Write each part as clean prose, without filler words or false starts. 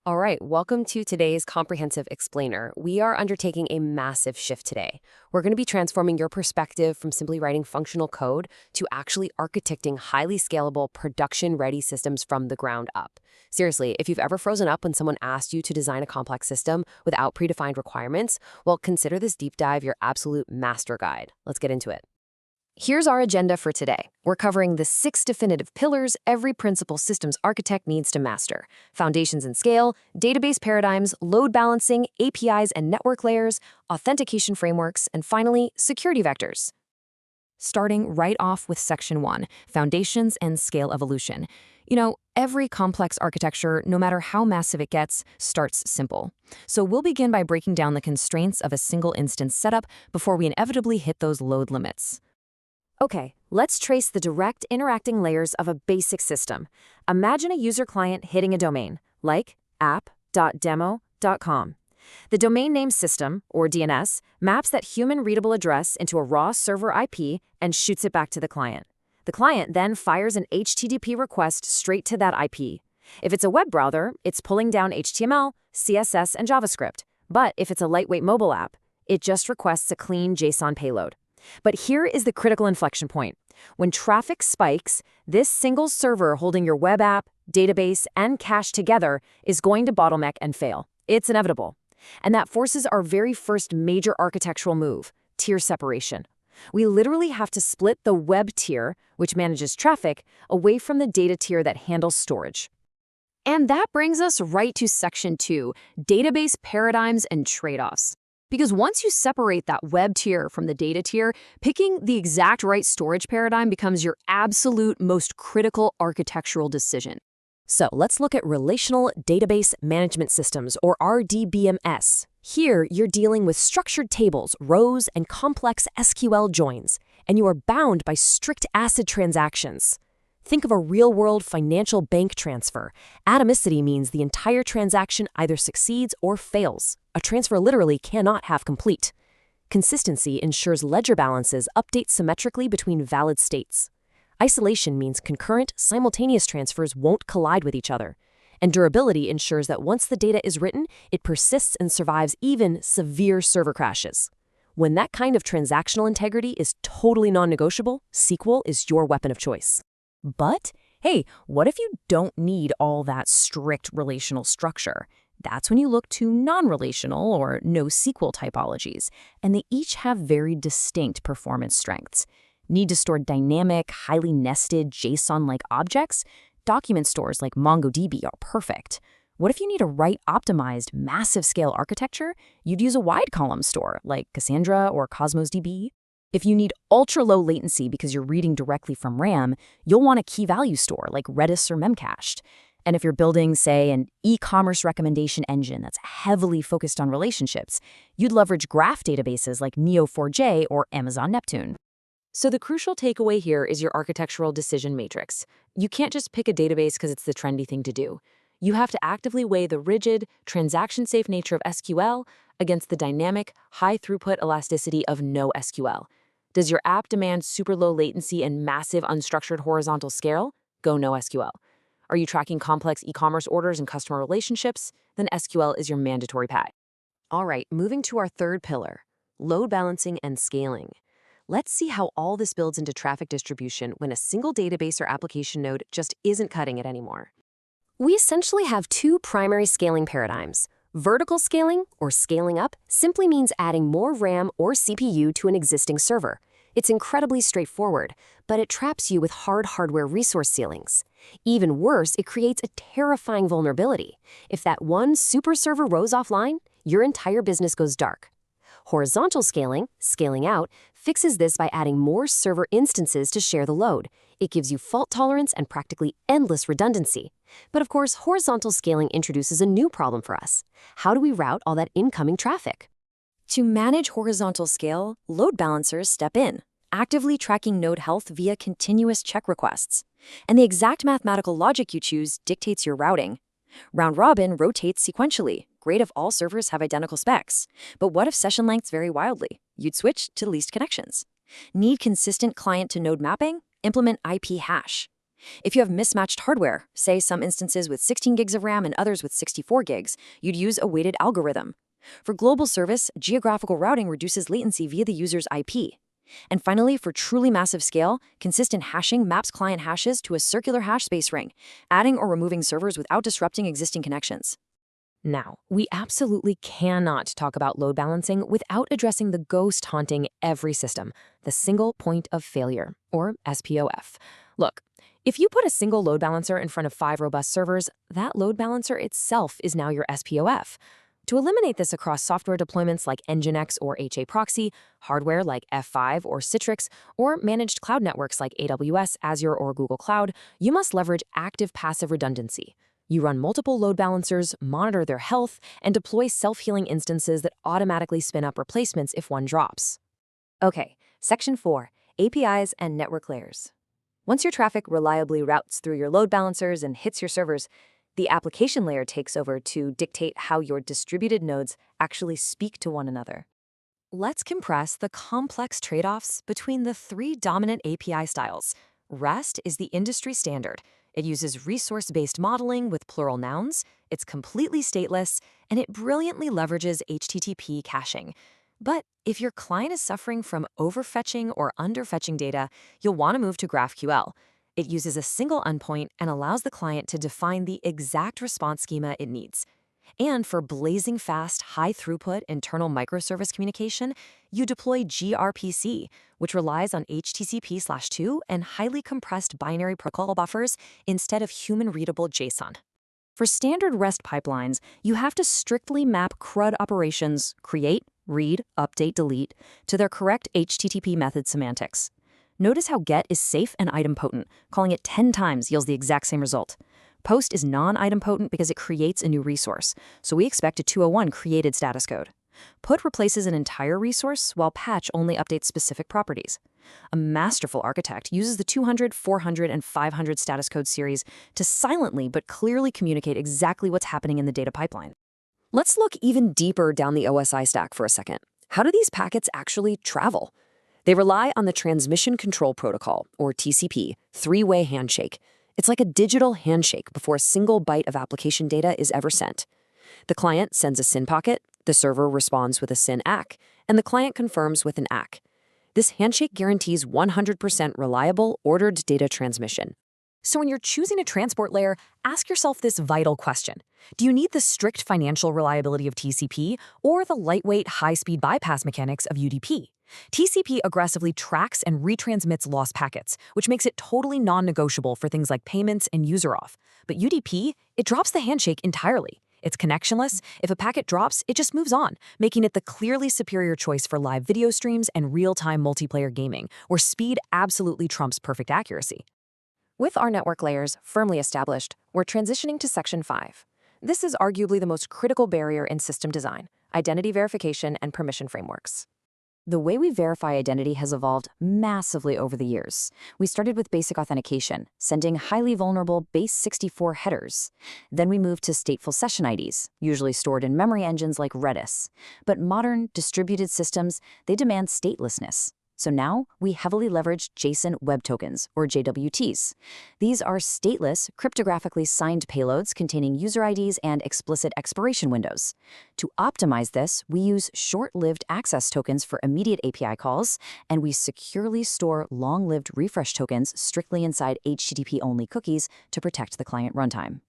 All right, welcome to today's Comprehensive Explainer. We are undertaking a massive shift today. We're going to be transforming your perspective from simply writing functional code to actually architecting highly scalable, production-ready systems from the ground up. Seriously, if you've ever frozen up when someone asked you to design a complex system without predefined requirements, well, consider this deep dive your absolute master guide. Let's get into it. Here's our agenda for today. We're covering the 6 definitive pillars every principal systems architect needs to master: foundations and scale, database paradigms, load balancing, APIs and network layers, authentication frameworks, and finally, security vectors. Starting right off with Section 1, Foundations and Scale Evolution. Every complex architecture, no matter how massive it gets, starts simple. So we'll begin by breaking down the constraints of a single instance setup before we inevitably hit those load limits. Okay, let's trace the direct interacting layers of a basic system. Imagine a user client hitting a domain, like app.demo.com. The domain name system, or DNS, maps that human-readable address into a raw server IP and shoots it back to the client. The client then fires an HTTP request straight to that IP. If it's a web browser, it's pulling down HTML, CSS, and JavaScript. But if it's a lightweight mobile app, it just requests a clean JSON payload. But here is the critical inflection point. When traffic spikes, this single server holding your web app, database, and cache together is going to bottleneck and fail. It's inevitable. And that forces our very first major architectural move: tier separation. We literally have to split the web tier, which manages traffic, away from the data tier that handles storage. And that brings us right to Section 2, database paradigms and trade-offs. Because once you separate that web tier from the data tier, picking the exact right storage paradigm becomes your absolute most critical architectural decision. So let's look at Relational Database Management Systems, or RDBMS. Here, you're dealing with structured tables, rows, and complex SQL joins, and you are bound by strict ACID transactions. Think of a real-world financial bank transfer. Atomicity means the entire transaction either succeeds or fails. A transfer literally cannot have complete. Consistency ensures ledger balances update symmetrically between valid states. Isolation means concurrent, simultaneous transfers won't collide with each other. And durability ensures that once the data is written, it persists and survives even severe server crashes. When that kind of transactional integrity is totally non-negotiable, SQL is your weapon of choice. But, hey, what if you don't need all that strict relational structure? That's when you look to non-relational or NoSQL typologies, and they each have very distinct performance strengths. Need to store dynamic, highly nested JSON-like objects? Document stores like MongoDB are perfect. What if you need a right-optimized, massive-scale architecture? You'd use a wide-column store like Cassandra or Cosmos DB. If you need ultra-low latency because you're reading directly from RAM, you'll want a key-value store like Redis or Memcached. And if you're building, say, an e-commerce recommendation engine that's heavily focused on relationships, you'd leverage graph databases like Neo4j or Amazon Neptune. So the crucial takeaway here is your architectural decision matrix. You can't just pick a database because it's the trendy thing to do. You have to actively weigh the rigid, transaction-safe nature of SQL against the dynamic, high-throughput elasticity of NoSQL. Does your app demand super low latency and massive unstructured horizontal scale? Go NoSQL. Are you tracking complex e-commerce orders and customer relationships? Then SQL is your mandatory pack. All right, moving to our third pillar, load balancing and scaling. Let's see how all this builds into traffic distribution when a single database or application node just isn't cutting it anymore. We essentially have 2 primary scaling paradigms. Vertical scaling, or scaling up, simply means adding more RAM or CPU to an existing server. It's incredibly straightforward, but it traps you with hard hardware resource ceilings. Even worse, it creates a terrifying vulnerability. If that one super server goes offline, your entire business goes dark. Horizontal scaling, scaling out, fixes this by adding more server instances to share the load. It gives you fault tolerance and practically endless redundancy. But of course, horizontal scaling introduces a new problem for us. How do we route all that incoming traffic? To manage horizontal scale, load balancers step in, actively tracking node health via continuous check requests. And the exact mathematical logic you choose dictates your routing. Round robin rotates sequentially. Great if all servers have identical specs. But what if session lengths vary wildly? You'd switch to least connections. Need consistent client-to-node mapping? Implement IP hash. If you have mismatched hardware, say some instances with 16 gigs of RAM and others with 64 gigs, you'd use a weighted algorithm. For global service, geographical routing reduces latency via the user's IP. And finally, for truly massive scale, consistent hashing maps client hashes to a circular hash space ring, adding or removing servers without disrupting existing connections. Now, we absolutely cannot talk about load balancing without addressing the ghost haunting every system, the single point of failure, or SPOF. Look, if you put a single load balancer in front of 5 robust servers, that load balancer itself is now your SPOF. To eliminate this across software deployments like Nginx or HAProxy, hardware like F5 or Citrix, or managed cloud networks like AWS, Azure, or Google Cloud, you must leverage active-passive redundancy. You run multiple load balancers, monitor their health, and deploy self-healing instances that automatically spin up replacements if one drops. Okay, Section 4, APIs and network layers. Once your traffic reliably routes through your load balancers and hits your servers, the application layer takes over to dictate how your distributed nodes actually speak to one another. Let's compress the complex trade-offs between the 3 dominant API styles. REST is the industry standard. It uses resource-based modeling with plural nouns, it's completely stateless, and it brilliantly leverages HTTP caching. But if your client is suffering from overfetching or underfetching data, you'll want to move to GraphQL. It uses a single endpoint and allows the client to define the exact response schema it needs. And for blazing fast, high-throughput internal microservice communication, you deploy gRPC, which relies on HTTP/2 and highly compressed binary protocol buffers instead of human-readable JSON. For standard REST pipelines, you have to strictly map CRUD operations, create, read, update, delete, to their correct HTTP method semantics. Notice how GET is safe and idempotent. Calling it 10 times yields the exact same result. POST is non-idempotent because it creates a new resource, so we expect a 201 created status code. PUT replaces an entire resource, while patch only updates specific properties. A masterful architect uses the 200, 400, and 500 status code series to silently but clearly communicate exactly what's happening in the data pipeline. Let's look even deeper down the OSI stack for a second. How do these packets actually travel? They rely on the Transmission Control Protocol, or TCP, 3-way handshake. It's like a digital handshake before a single byte of application data is ever sent. The client sends a SYN packet, the server responds with a SYN ACK, and the client confirms with an ACK. This handshake guarantees 100% reliable, ordered data transmission. So when you're choosing a transport layer, ask yourself this vital question. Do you need the strict financial reliability of TCP or the lightweight, high-speed bypass mechanics of UDP? TCP aggressively tracks and retransmits lost packets, which makes it totally non-negotiable for things like payments and user auth. But UDP, it drops the handshake entirely. It's connectionless. If a packet drops, it just moves on, making it the clearly superior choice for live video streams and real-time multiplayer gaming, where speed absolutely trumps perfect accuracy. With our network layers firmly established, we're transitioning to Section 5. This is arguably the most critical barrier in system design: identity verification and permission frameworks. The way we verify identity has evolved massively over the years. We started with basic authentication, sending highly vulnerable base64 headers. Then we moved to stateful session IDs, usually stored in memory engines like Redis. But modern, distributed systems, they demand statelessness. So now we heavily leverage JSON Web Tokens, or JWTs. These are stateless, cryptographically signed payloads containing user IDs and explicit expiration windows. To optimize this, we use short-lived access tokens for immediate API calls, and we securely store long-lived refresh tokens strictly inside HTTP-only cookies to protect the client runtime.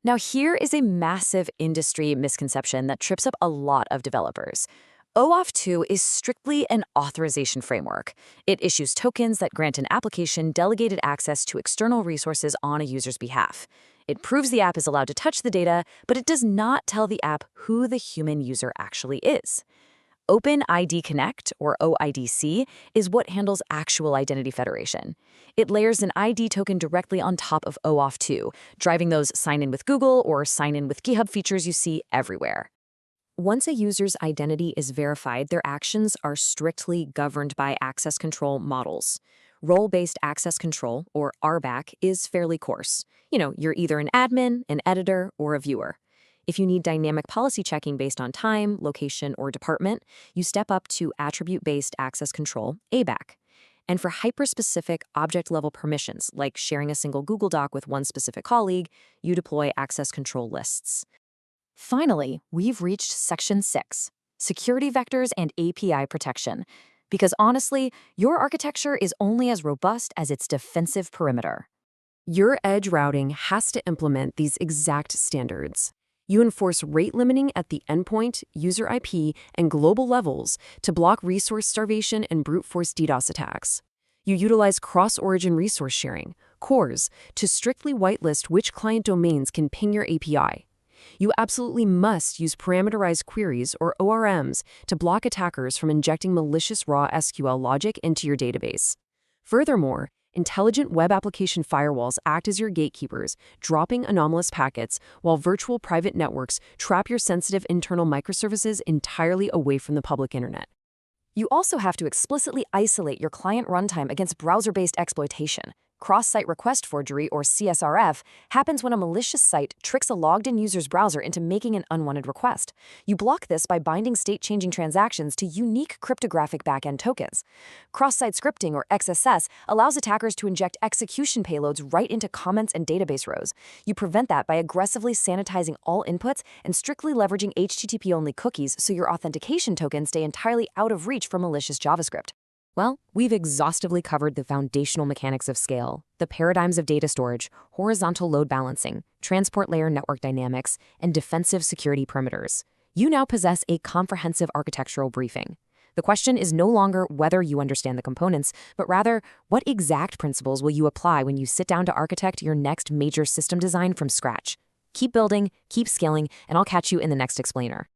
Now here is a massive industry misconception that trips up a lot of developers. OAuth 2 is strictly an authorization framework. It issues tokens that grant an application delegated access to external resources on a user's behalf. It proves the app is allowed to touch the data, but it does not tell the app who the human user actually is. OpenID Connect, or OIDC, is what handles actual identity federation. It layers an ID token directly on top of OAuth 2, driving those sign in with Google or sign in with GitHub features you see everywhere. Once a user's identity is verified, their actions are strictly governed by access control models. Role-based access control, or RBAC, is fairly coarse. You're either an admin, an editor, or a viewer. If you need dynamic policy checking based on time, location, or department, you step up to attribute-based access control, ABAC. And for hyperspecific object-level permissions, like sharing a single Google Doc with one specific colleague, you deploy access control lists. Finally, we've reached Section 6, Security Vectors and API Protection. Because honestly, your architecture is only as robust as its defensive perimeter. Your edge routing has to implement these exact standards. You enforce rate limiting at the endpoint, user IP, and global levels to block resource starvation and brute force DDoS attacks. You utilize cross-origin resource sharing, CORS, to strictly whitelist which client domains can ping your API. You absolutely must use parameterized queries, or ORMs, to block attackers from injecting malicious raw SQL logic into your database. Furthermore, intelligent web application firewalls act as your gatekeepers, dropping anomalous packets, while virtual private networks trap your sensitive internal microservices entirely away from the public internet. You also have to explicitly isolate your client runtime against browser-based exploitation. Cross-site request forgery, or CSRF, happens when a malicious site tricks a logged-in user's browser into making an unwanted request. You block this by binding state-changing transactions to unique cryptographic backend tokens. Cross-site scripting, or XSS, allows attackers to inject execution payloads right into comments and database rows. You prevent that by aggressively sanitizing all inputs and strictly leveraging HTTP-only cookies so your authentication tokens stay entirely out of reach from malicious JavaScript. Well, we've exhaustively covered the foundational mechanics of scale, the paradigms of data storage, horizontal load balancing, transport layer network dynamics, and defensive security perimeters. You now possess a comprehensive architectural briefing. The question is no longer whether you understand the components, but rather, what exact principles will you apply when you sit down to architect your next major system design from scratch? Keep building, keep scaling, and I'll catch you in the next explainer.